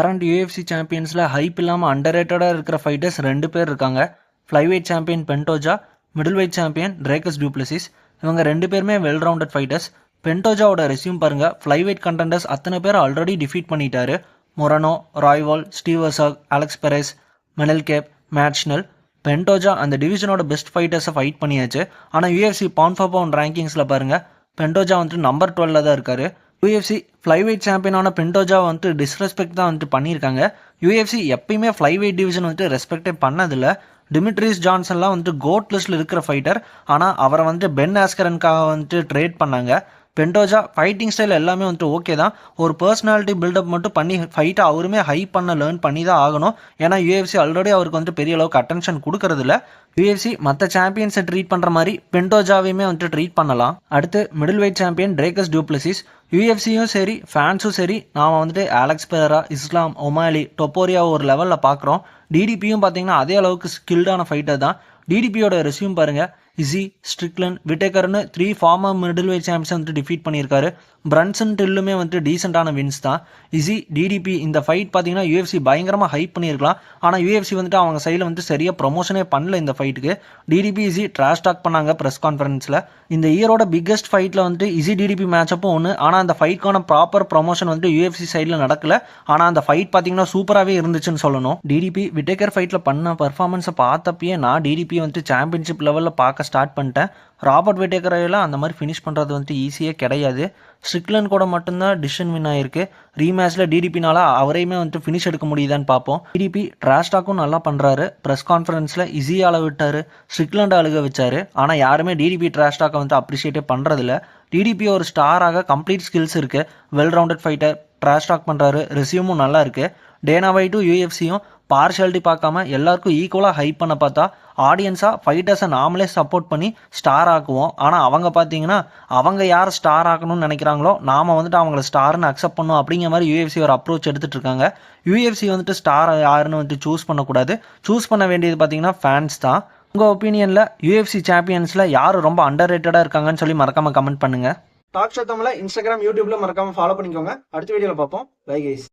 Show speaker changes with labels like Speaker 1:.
Speaker 1: Current UFC சாம்பியன்ஸில் hype இல்லாமல் அண்டர்ரேட்டடாக இருக்கிற fighters 2 பேர் இருக்காங்க. Flyweight champion Pantoja, middle weight champion Dricus Du Plessis. இவங்க 2 பேருமே வெல் ரவுண்டட் ஃபைட்டர்ஸ். பென்டோஜாவோட ரெஸ்யூம் பாருங்கள். ஃப்ளைவெயிட் கண்டெண்டர்ஸ் அத்தனை பேர் ஆல்ரெடி டிஃபீட் பண்ணிட்டாரு. மொரனோ, ராய்வால், ஸ்டீவ் வர்சாக், அலெக்ஸ் பெரேஸ், மெனல்கேப், மேட்ச்னல். பென்டோஜா அந்த டிவிஷனோட பெஸ்ட் ஃபைட்டர்ஸை ஃபைட் பண்ணியாச்சு. ஆனால் யூஎஃப்சி பவுண்ட் ஃபார் பவுண்ட் ரேங்கிங்ஸில் பாருங்கள், பென்டோஜா வந்துட்டு நம்பர் 12 தான் இருக்காரு. யூஎஃப்சி ஃப்ளைவெயிட் சாம்பியனான பென்டோஜா வந்துட்டு டிஸ்ரெஸ்பெக்ட் தான் வந்துட்டு பண்ணியிருக்காங்க. யூஎஃப்சி எப்பயுமே ஃப்ளைவெயிட் டிவிஷன் வந்துட்டு ரெஸ்பெக்டே பண்ணதில்லை. டிமிட்ரிஸ் ஜான்சன்லாம் வந்துட்டு கோட் லிஸ்ட்டில் இருக்கிற ஃபைட்டர். ஆனால் அவரை வந்துட்டு பென் ஆஸ்கரனுக்காக வந்துட்டு ட்ரேட் பண்ணாங்க. பென்டோஜா ஃபைட்டிங் ஸ்டைல் எல்லாமே வந்துட்டு ஓகே தான். ஒரு பர்சனாலிட்டி பில்டப் மட்டும் பண்ணி ஃபைட்டை அவருமே ஹை பண்ண லேர்ன் பண்ணி தான் ஆகணும். ஏன்னா யூஎஃப்சி ஆல்ரெடி அவருக்கு வந்துட்டு பெரிய அளவுக்கு அட்டென்ஷன் கொடுக்கறதில்ல. யூஎஃப்சி மற்ற சாம்பியன்ஸை ட்ரீட் பண்ணுற மாதிரி பென்டோஜாவையுமே வந்துட்டு ட்ரீட் பண்ணலாம். அடுத்து middle weight champion Dricus du Plessis. யூஎஃப்சியும் சரி ஃபேன்ஸும் சரி நாம் வந்துட்டு அலெக்ஸ் பெரேரா, இஸ்லாம், ஒமாலி, டொப்போரியா ஒரு லெவலில் பார்க்குறோம். டிடிபியும் பார்த்தீங்கன்னா அதே அளவுக்கு ஸ்கில்டான ஃபைட்டர் தான். டிடிபியோட ரெஸ்யூம் பாருங்கள். இஸி, ஸ்ட்ரிக்லன், விட்டேக்கர்னு 3 ஃபார்மர் மிடில் வெயிட் சாம்பியன்ஸ் வந்துட்டு டிஃபீட் பண்ணியிருக்காரு. பிரன்சன் டில்லுமே வந்துட்டு டீசெண்டான வின்ஸ் தான். இஸி, டிடிபி இந்த ஃபைட் பார்த்தீங்கன்னா யூஎஃப்சி பயங்கரமாக ஹைப் பண்ணியிருக்கலாம். ஆனால் யூஎஃப்சி வந்துட்டு அவங்க சைடில் வந்துட்டு சரியாக ப்ரொமோஷனே பண்ணல இந்த ஃபைட்டுக்கு. டிடிபி இஸி ட்ராஷ் டாக் பண்ணாங்க ப்ரெஸ் கான்ஃபரன்ஸில். இந்த இயரோட பிக்கஸ்ட் ஃபைட்டில் வந்துட்டு இஸி டிடிபி மேட்சப்பும் ஒன்று. ஆனால் அந்த ஃபைட்க்கான ப்ராப்பர் ப்ரொமோஷன் வந்துட்டு யூஎஃப்சி சைடில் நடக்கல. ஆனால் அந்த ஃபைட் பார்த்தீங்கன்னா சூப்பராகவே இருந்துச்சுன்னு சொல்லணும். டிடிபி விட்டேக்கர் ஃபைட்டில் பண்ண பர்ஃபார்மன்ஸை பார்த்தப்பயே நான் டிடிபி வந்துட்டு சாம்பியன்ஷிப் லெவலில் பார்க்க ஸ்டார்ட் பண்ணிட்டேன். ராபர்ட் விட்டேக்கரையெல்லாம் அந்த மாதிரி ஃபினிஷ் பண்ணுறது வந்துட்டு ஈஸியே கிடையாது. ஸ்ட்ரிக்லன் கூட மட்டும்தான் டிசிஷன் வின் ஆயிருக்கு. ரீமேட்ச்சில் டிடிபினால அவரையுமே வந்துட்டு ஃபினிஷ் எடுக்க முடியுதான்னு பார்ப்போம். டிடிபி ட்ராஷ் டாக்கும் நல்லா பண்ணுறாரு. ப்ரெஸ் கான்ஃபரன்ஸில் ஈஸியாக அளவு விட்டார், ஸ்ட்ரிக்லண்ட் அழுக வச்சார். ஆனால் யாருமே டிடிபி ட்ராஷ் டாக்கை வந்து அப்ரிஷியேட்டே பண்ணுறதில்ல. டிடிபி ஒரு ஸ்டாராக கம்ப்ளீட் ஸ்கில்ஸ் இருக்குது. Well rounded fighter, trash talk பண்ணுறாரு, ரெஸ்யூமும் நல்லா இருக்குது. டேனா ஒயிட்டும் யூஎஃப்சியும் பார்ஷியாலிட்டி பார்க்காம எல்லாருக்கும் ஈக்குவலாக ஹைப் பண்ண பார்த்தா ஆடியன்ஸாக ஃபைட்டர்ஸை நாமளே சப்போர்ட் பண்ணி ஸ்டார் ஆக்குவோம். ஆனால் அவங்க பார்த்தீங்கன்னா அவங்க யார் ஸ்டார் ஆக்கணும்னு நினைக்கிறாங்களோ நாம் வந்துட்டு அவங்கள ஸ்டார்னு அக்செப்ட் பண்ணணும் அப்படிங்கிற மாதிரி யூஎஃப்சி ஒரு அப்ரோச் எடுத்துகிட்டு இருக்காங்க. யூஎஃப்சி வந்துட்டு ஸ்டார் யாருன்னு வந்துட்டு சூஸ் பண்ணக்கூடாது. சூஸ் பண்ண வேண்டியது பார்த்தீங்கன்னா ஃபேன்ஸ் தான். உங்கள் ஒப்பீனியனில் யூஎஃப்சி சாம்பியன்ஸில் யார் ரொம்ப அண்டர் ரேட்டடாக இருக்காங்கன்னு சொல்லி மறக்காமல் கமெண்ட் பண்ணுங்கள்.
Speaker 2: டாக் ஷோ தமிழை இன்ஸ்டாகிராம், யூடியூப்ல மறக்காமல் ஃபாலோ பண்ணிக்கோங்க. அடுத்த வீடியோவில் பார்ப்போம். Bye guys.